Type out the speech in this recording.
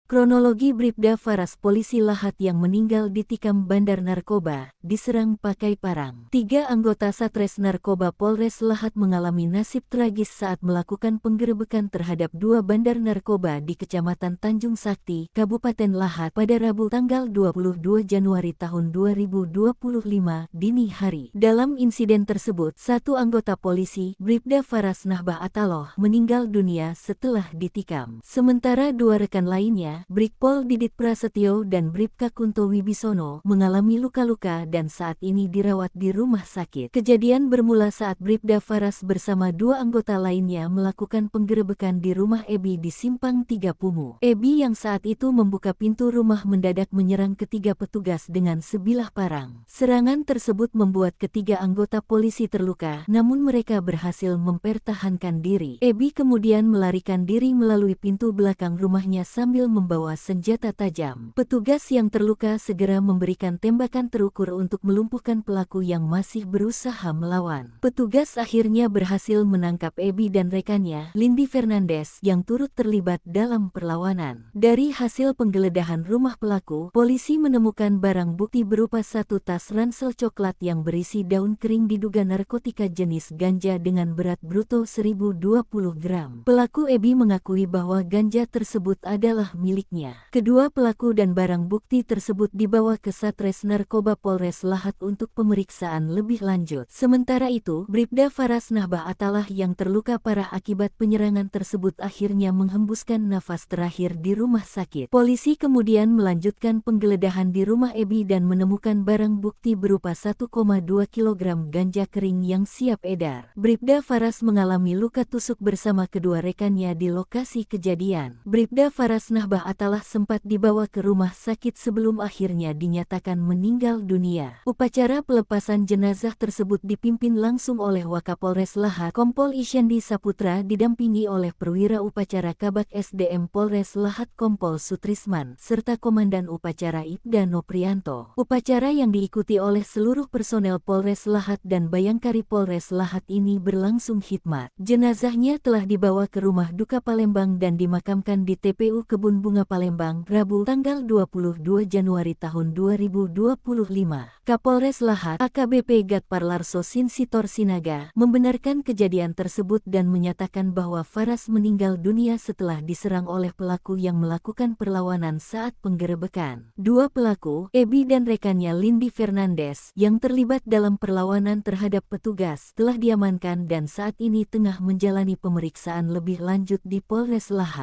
Kronologi Bribda Faras, polisi Lahat yang meninggal ditikam bandar narkoba, diserang pakai parang. 3 anggota Satres Narkoba Polres Lahat mengalami nasib tragis saat melakukan penggerebekan terhadap 2 bandar narkoba di Kecamatan Tanjung Sakti, Kabupaten Lahat pada Rabu tanggal 22 Januari tahun 2025 dini hari. Dalam insiden tersebut, 1 anggota polisi, Bribda Faras Nahbah Ataloh, meninggal dunia setelah ditikam. Sementara 2 rekan lainnya, Brigpol Didit Prasetyo dan Bribka Kunto Wibisono, mengalami luka-luka dan saat ini dirawat di rumah sakit. Kejadian bermula saat Bribda Faras bersama 2 anggota lainnya melakukan penggerebekan di rumah Ebi di Simpang 3 Pumu. Ebi yang saat itu membuka pintu rumah mendadak menyerang ketiga petugas dengan sebilah parang. Serangan tersebut membuat ketiga anggota polisi terluka, namun mereka berhasil mempertahankan diri. Ebi kemudian melarikan diri melalui pintu belakang rumahnya sambil membawa senjata tajam. Petugas yang terluka segera memberikan tembakan terukur untuk melumpuhkan pelaku yang masih berusaha melawan. Petugas akhirnya berhasil menangkap Ebi dan rekannya, Lindy Fernandes, yang turut terlibat dalam perlawanan. Dari hasil penggeledahan rumah pelaku, polisi menemukan barang bukti berupa 1 tas ransel coklat yang berisi daun kering diduga narkotika jenis ganja dengan berat bruto 1020 gram. Pelaku Ebi mengakui bahwa ganja tersebut adalah miliknya. Kedua pelaku dan barang bukti tersebut dibawa ke Satres Narkoba Polres Lahat untuk pemeriksaan lebih lanjut. Sementara itu, Bribda Faras Nahbah Ataloh yang terluka parah akibat penyerangan tersebut akhirnya menghembuskan nafas terakhir di rumah sakit. Polisi kemudian melanjutkan penggeledahan di rumah Ebi dan menemukan barang bukti berupa 1,2 kg ganja kering yang siap edar. Bribda Faras mengalami luka tusuk bersama kedua rekannya di lokasi kejadian. Bribda Faras Nahbah Ataloh sempat dibawa ke rumah sakit sebelum akhirnya dinyatakan meninggal dunia. Upacara pelepasan jenazah tersebut dipimpin langsung oleh Wakapolres Lahat, Kompol Isyandi Saputra, didampingi oleh Perwira Upacara Kabak SDM Polres Lahat Kompol Sutrisman, serta Komandan Upacara Ibda Noprianto. Upacara yang diikuti oleh seluruh personel Polres Lahat dan Bayangkari Polres Lahat ini berlangsung hikmat. Jenazahnya telah dibawa ke rumah duka Palembang dan dimakamkan di TPU Kebun Bunga Palembang, Rabu tanggal 22 Januari tahun 2025. Kapolres Lahat, AKBP Gatparlarso Sinsitor Sinaga, membenarkan kejadian tersebut dan menyatakan bahwa Faras meninggal dunia setelah diserang oleh pelaku yang melakukan perlawanan saat penggerebekan. 2 pelaku, Ebi dan rekannya Lindy Fernandes, yang terlibat dalam perlawanan terhadap petugas, telah diamankan dan saat ini tengah menjalani pemeriksaan lebih lanjut di Polres Lahat.